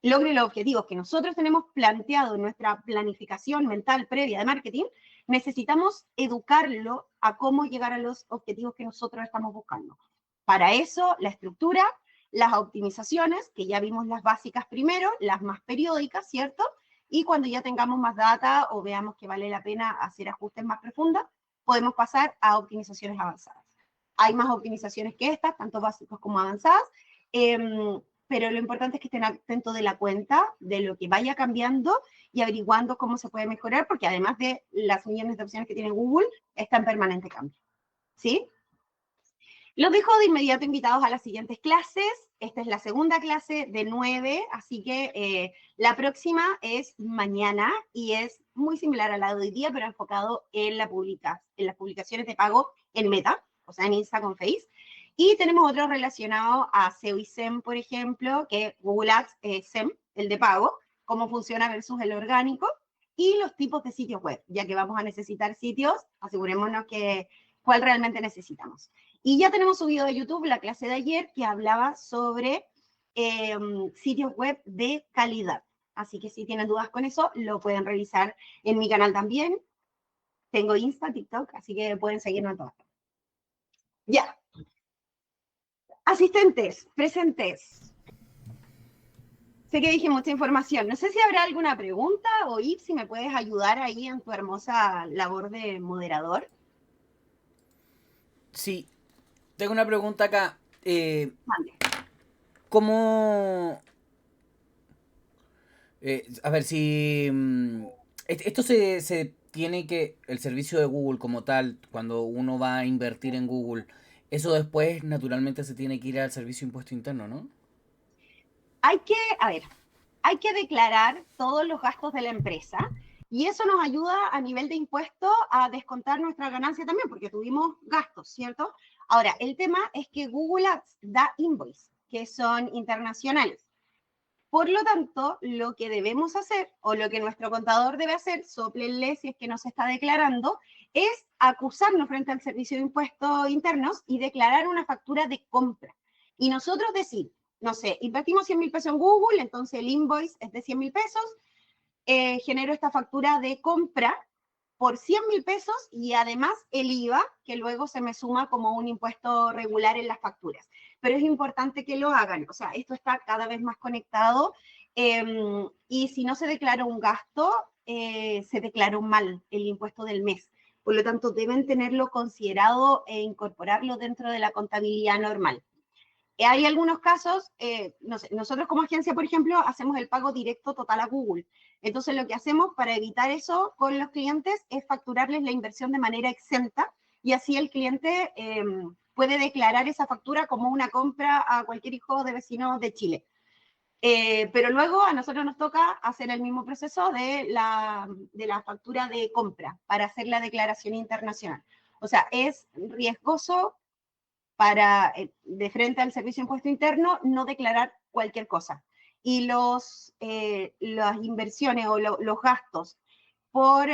logre los objetivos que nosotros tenemos planteado en nuestra planificación mental previa de marketing, necesitamos educarlo a cómo llegar a los objetivos que nosotros estamos buscando. Para eso, la estructura, las optimizaciones, que ya vimos las básicas primero, las más periódicas, ¿cierto? Y cuando ya tengamos más data o veamos que vale la pena hacer ajustes más profundos, podemos pasar a optimizaciones avanzadas. Hay más optimizaciones que estas, tanto básicas como avanzadas, pero lo importante es que estén atentos de la cuenta, de lo que vaya cambiando y averiguando cómo se puede mejorar, porque además de las millones de opciones que tiene Google, está en permanente cambio. ¿Sí? Los dejo de inmediato invitados a las siguientes clases. Esta es la segunda clase de 9, así que la próxima es mañana y es muy similar a la de hoy día, pero enfocado en las publicaciones de pago en Meta, o sea, en Insta con Face. Y tenemos otro relacionado a SEO y SEM, por ejemplo, que es Google Ads SEM, el de pago, cómo funciona versus el orgánico, y los tipos de sitios web, ya que vamos a necesitar sitios, asegurémonos que cuál realmente necesitamos. Y ya tenemos subido de YouTube la clase de ayer que hablaba sobre sitios web de calidad. Así que si tienen dudas con eso, lo pueden revisar en mi canal también. Tengo Insta, TikTok, así que pueden seguirme en todas. Ya. Asistentes, presentes. Sé que dije mucha información. No sé si habrá alguna pregunta o Yves, si me puedes ayudar ahí en tu hermosa labor de moderador. Sí, tengo una pregunta acá. Mande. ¿Cómo...? A ver, si... esto se tiene que... El servicio de Google como tal, cuando uno va a invertir en Google, eso después naturalmente se tiene que ir al servicio de impuesto interno, ¿no? Hay que declarar todos los gastos de la empresa y eso nos ayuda a nivel de impuesto a descontar nuestra ganancia también, porque tuvimos gastos, ¿cierto? Ahora, el tema es que Google Ads da invoice, que son internacionales. Por lo tanto, lo que debemos hacer, o lo que nuestro contador debe hacer, sóplenle si es que no se está declarando, es acusarnos frente al Servicio de Impuestos Internos y declarar una factura de compra. Y nosotros decir, no sé, invertimos 100.000 pesos en Google, entonces el invoice es de 100.000 pesos, genero esta factura de compra por 100.000 pesos y además el IVA, que luego se me suma como un impuesto regular en las facturas. Pero es importante que lo hagan, o sea, esto está cada vez más conectado y si no se declara un gasto, se declaró mal el impuesto del mes. Por lo tanto, deben tenerlo considerado e incorporarlo dentro de la contabilidad normal. Hay algunos casos, no sé, nosotros como agencia, por ejemplo, hacemos el pago directo total a Google. Entonces, lo que hacemos para evitar eso con los clientes es facturarles la inversión de manera exenta y así el cliente puede declarar esa factura como una compra a cualquier hijo de vecino de Chile. Pero luego a nosotros nos toca hacer el mismo proceso de la factura de compra para hacer la declaración internacional. O sea, es riesgoso para, de frente al Servicio de Impuesto Interno, no declarar cualquier cosa. y las inversiones o los gastos por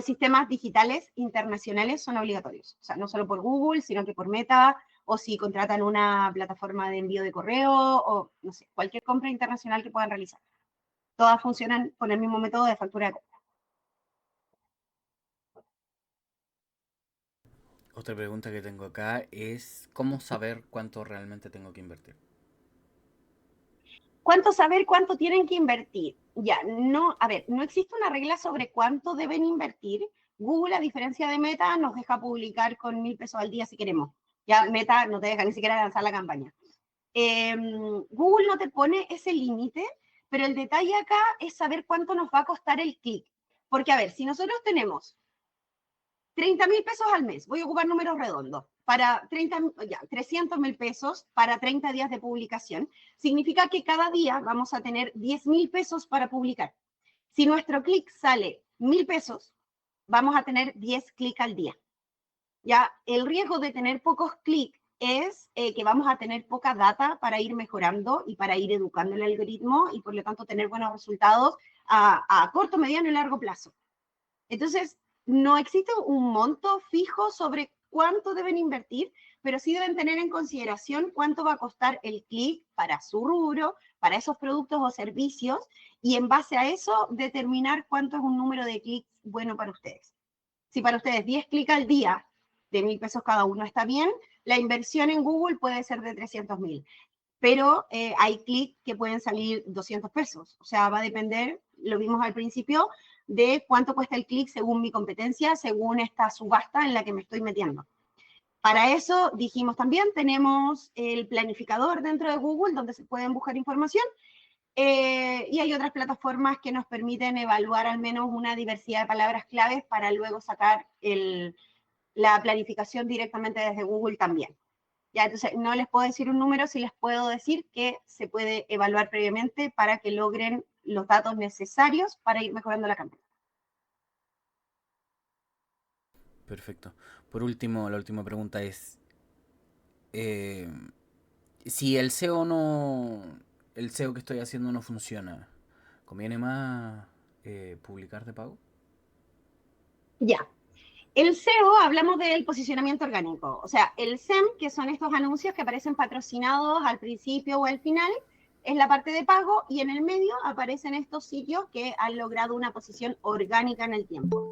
sistemas digitales internacionales son obligatorios. O sea, no solo por Google, sino que por Meta, o si contratan una plataforma de envío de correo, o no sé, cualquier compra internacional que puedan realizar. Todas funcionan con el mismo método de factura de compra. Otra pregunta que tengo acá es ¿cómo saber cuánto realmente tengo que invertir? ¿Cuánto saber cuánto tienen que invertir? Ya, no, a ver, no existe una regla sobre cuánto deben invertir. Google, a diferencia de Meta, nos deja publicar con 1.000 pesos al día si queremos. Ya Meta no te deja ni siquiera lanzar la campaña. Google no te pone ese límite, pero el detalle acá es saber cuánto nos va a costar el clic. Porque, a ver, si nosotros tenemos 30.000 pesos al mes, voy a ocupar números redondos, para 300.000 pesos para 30 días de publicación, significa que cada día vamos a tener 10.000 pesos para publicar. Si nuestro clic sale 1.000 pesos, vamos a tener 10 clics al día. Ya, el riesgo de tener pocos clics es que vamos a tener poca data para ir mejorando y para ir educando el algoritmo y por lo tanto tener buenos resultados a corto, mediano y largo plazo. Entonces, no existe un monto fijo sobre cuánto deben invertir, pero sí deben tener en consideración cuánto va a costar el clic para su rubro, para esos productos o servicios, y en base a eso determinar cuánto es un número de clics bueno para ustedes. Si para ustedes 10 clics al día de 1.000 pesos cada uno está bien, la inversión en Google puede ser de 300.000, pero hay clics que pueden salir 200 pesos. O sea, va a depender, lo vimos al principio, de cuánto cuesta el clic según mi competencia, según esta subasta en la que me estoy metiendo. Para eso, dijimos también, tenemos el planificador dentro de Google donde se pueden buscar información y hay otras plataformas que nos permiten evaluar al menos una diversidad de palabras claves para luego sacar la planificación directamente desde Google también. Ya, entonces, no les puedo decir un número, sí les puedo decir que se puede evaluar previamente para que logren los datos necesarios para ir mejorando la campaña. Perfecto. Por último, la última pregunta es, eh, si el SEO no, el SEO que estoy haciendo no funciona, ¿conviene más publicar de pago? Ya. El SEO, hablamos del posicionamiento orgánico. O sea, el SEM, que son estos anuncios que aparecen patrocinados al principio o al final, es la parte de pago y en el medio aparecen estos sitios que han logrado una posición orgánica en el tiempo.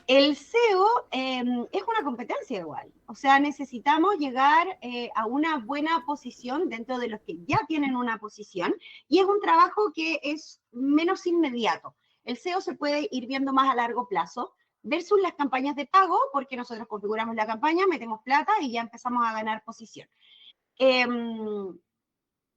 El SEO es una competencia igual, o sea, necesitamos llegar a una buena posición dentro de los que ya tienen una posición y es un trabajo que es menos inmediato. El SEO se puede ir viendo más a largo plazo versus las campañas de pago, porque nosotros configuramos la campaña, metemos plata y ya empezamos a ganar posición.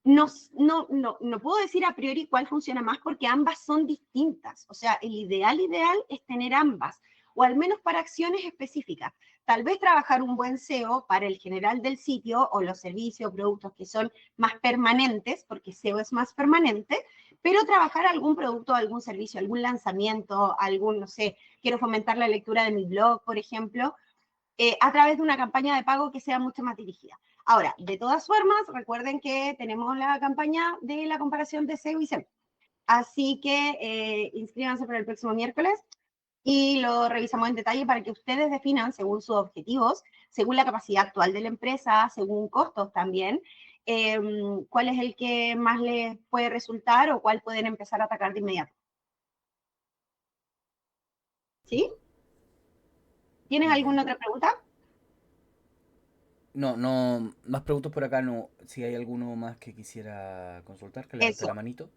No puedo decir a priori cuál funciona más porque ambas son distintas. O sea, el ideal es tener ambas, o al menos para acciones específicas. Tal vez trabajar un buen SEO para el general del sitio o los servicios o productos que son más permanentes, porque SEO es más permanente, pero trabajar algún producto, algún servicio, algún lanzamiento, no sé, quiero fomentar la lectura de mi blog, por ejemplo, a través de una campaña de pago que sea mucho más dirigida. Ahora, de todas formas, recuerden que tenemos la campaña de la comparación de SEO y SEM. Así que inscríbanse para el próximo miércoles y lo revisamos en detalle para que ustedes definan según sus objetivos, según la capacidad actual de la empresa, según costos también, cuál es el que más les puede resultar o cuál pueden empezar a atacar de inmediato. ¿Sí? ¿Tienes Muy alguna bien. otra pregunta? No, no, más preguntas por acá no. Si hay alguno más que quisiera consultar, que levante la Eso. manito.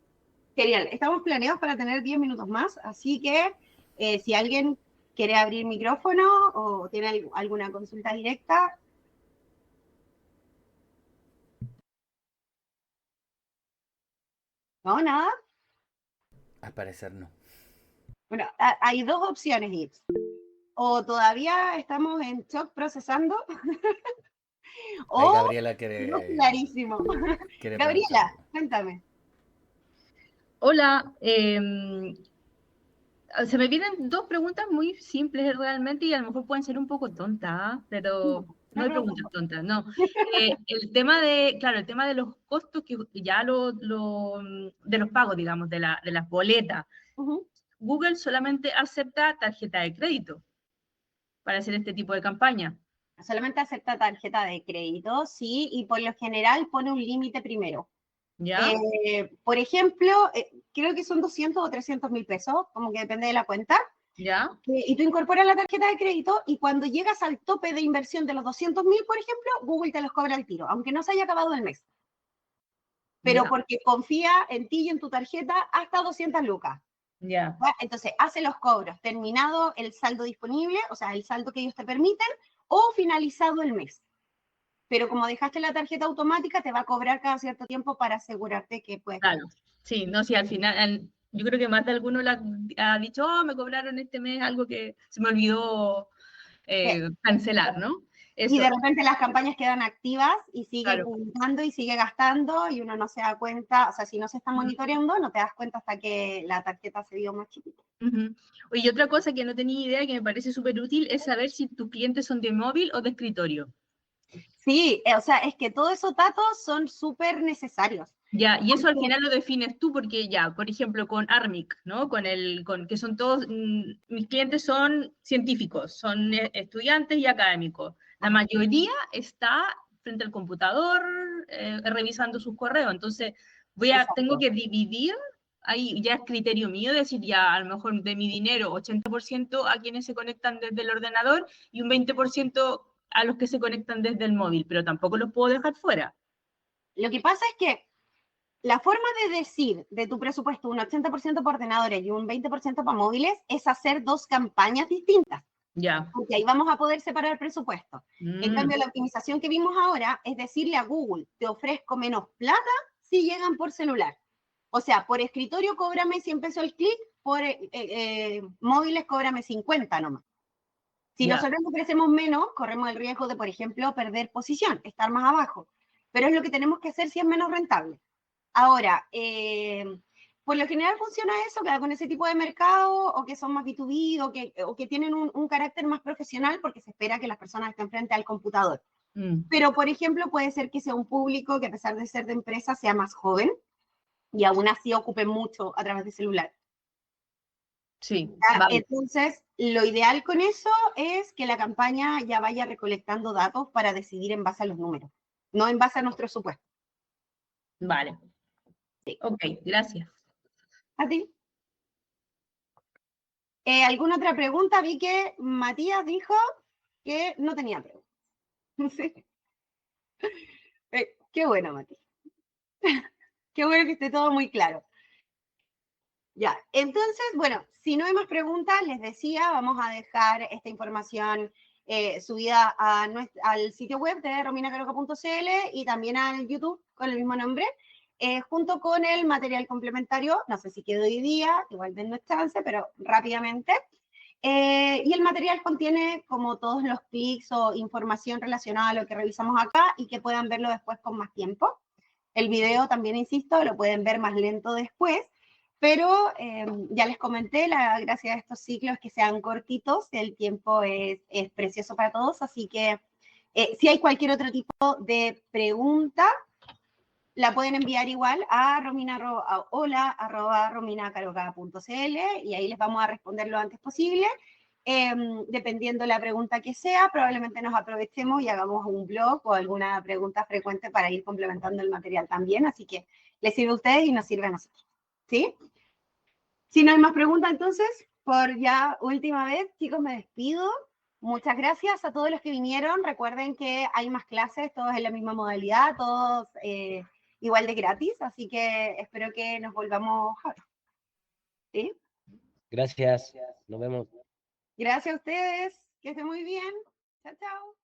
Genial, estamos planeados para tener 10 minutos más, así que si alguien quiere abrir micrófono o tiene alguna consulta directa, no, nada. Al parecer no. Bueno, hay dos opciones, Ips. O todavía estamos en shock procesando, Ahí o Gabriela no quiere, clarísimo. quiere preguntar Gabriela, algo. cuéntame. Hola, se me vienen dos preguntas muy simples realmente y a lo mejor pueden ser un poco tontas, ¿ah? Pero No hay preguntas tontas, no. El tema de los costos, que ya de los pagos, digamos, de las boletas. Ujú. Google solamente acepta tarjeta de crédito para hacer este tipo de campaña. Solamente acepta tarjeta de crédito, sí, y por lo general pone un límite primero. ¿Ya? Por ejemplo, creo que son 200 o 300 mil pesos, como que depende de la cuenta. ¿Ya? Y tú incorporas la tarjeta de crédito y cuando llegas al tope de inversión de los 200 mil, por ejemplo, Google te los cobra al tiro, aunque no se haya acabado el mes. Pero ¿Ya? porque confía en ti y en tu tarjeta hasta 200 lucas. ¿Ya? ¿Va? Entonces, hace los cobros, terminado el saldo disponible, o sea, el saldo que ellos te permiten, o finalizado el mes. Pero como dejaste la tarjeta automática, te va a cobrar cada cierto tiempo para asegurarte que puedes pagar. Claro. Sí, no, sí, al final, yo creo que más de alguno ha dicho, oh, me cobraron este mes algo que se me olvidó cancelar, ¿no? Y Eso, de repente las campañas quedan activas y sigue claro. publicando y sigue gastando y uno no se da cuenta, o sea, si no se está monitoreando, no te das cuenta hasta que la tarjeta se vio más chiquita. Ujú. Oye, y otra cosa que no tenía idea, que me parece súper útil, es saber si tus clientes son de móvil o de escritorio. Sí, o sea, es que todos esos datos son súper necesarios. Ya, y eso al Porque, final lo defines tú, porque ya, por ejemplo, con Armic, ¿no? Que son todos, mis clientes son científicos, son estudiantes y académicos. La ajá, mayoría está frente al computador, revisando sus correos. Entonces, tengo exacto. que dividir, ahí ya es criterio mío, decir ya, a lo mejor de mi dinero, 80% a quienes se conectan desde el ordenador y un 20% a los que se conectan desde el móvil, pero tampoco los puedo dejar fuera. Lo que pasa es que la forma de decir de tu presupuesto un 80% para ordenadores y un 20% para móviles es hacer dos campañas distintas, Ya. porque ahí vamos a poder separar el presupuesto. En Mm. cambio, la optimización que vimos ahora es decirle a Google, te ofrezco menos plata si llegan por celular. O sea, por escritorio cóbrame 100 pesos el clic, por móviles cóbrame 50 nomás. Si Ya. nosotros ofrecemos menos, corremos el riesgo de, por ejemplo, perder posición, estar más abajo. Pero es lo que tenemos que hacer si es menos rentable. Ahora, por lo general funciona eso, que con ese tipo de mercado, o que son más B2B, o que tienen un carácter más profesional, porque se espera que las personas estén frente al computador. Mm. Pero, por ejemplo, puede ser que sea un público que, a pesar de ser de empresa, sea más joven y aún así ocupe mucho a través de celular. Sí, ¿Ya? vale, Entonces, lo ideal con eso es que la campaña ya vaya recolectando datos para decidir en base a los números, no en base a nuestro supuesto. vale. Sí. Ok, gracias. ¿A ti? ¿Alguna otra pregunta? Vi que Matías dijo que no tenía preguntas. Sí. Qué bueno, Matías. Qué bueno que esté todo muy claro. Ya, entonces, bueno, si no hay más preguntas, les decía, vamos a dejar esta información subida al sitio web de rominacaroca.cl y también al YouTube con el mismo nombre, junto con el material complementario, no sé si quedó hoy día, igual dennos chance, pero rápidamente. Y el material contiene como todos los clics o información relacionada a lo que revisamos acá y que puedan verlo después con más tiempo. El video también, insisto, lo pueden ver más lento después, pero ya les comenté, la gracia de estos ciclos es que sean cortitos, el tiempo es precioso para todos, así que si hay cualquier otro tipo de pregunta, la pueden enviar igual a hola@rominacaroca.cl y ahí les vamos a responder lo antes posible. Dependiendo de la pregunta que sea, probablemente nos aprovechemos y hagamos un blog o alguna pregunta frecuente para ir complementando el material también, así que les sirve a ustedes y nos sirve a nosotros. ¿Sí? Si no hay más preguntas, entonces, por ya última vez, chicos, me despido. Muchas gracias a todos los que vinieron. Recuerden que hay más clases, todos en la misma modalidad, todos igual de gratis, así que espero que nos volvamos a ver. ¿Sí? Gracias, nos vemos. Gracias a ustedes, que estén muy bien. Chao, chao.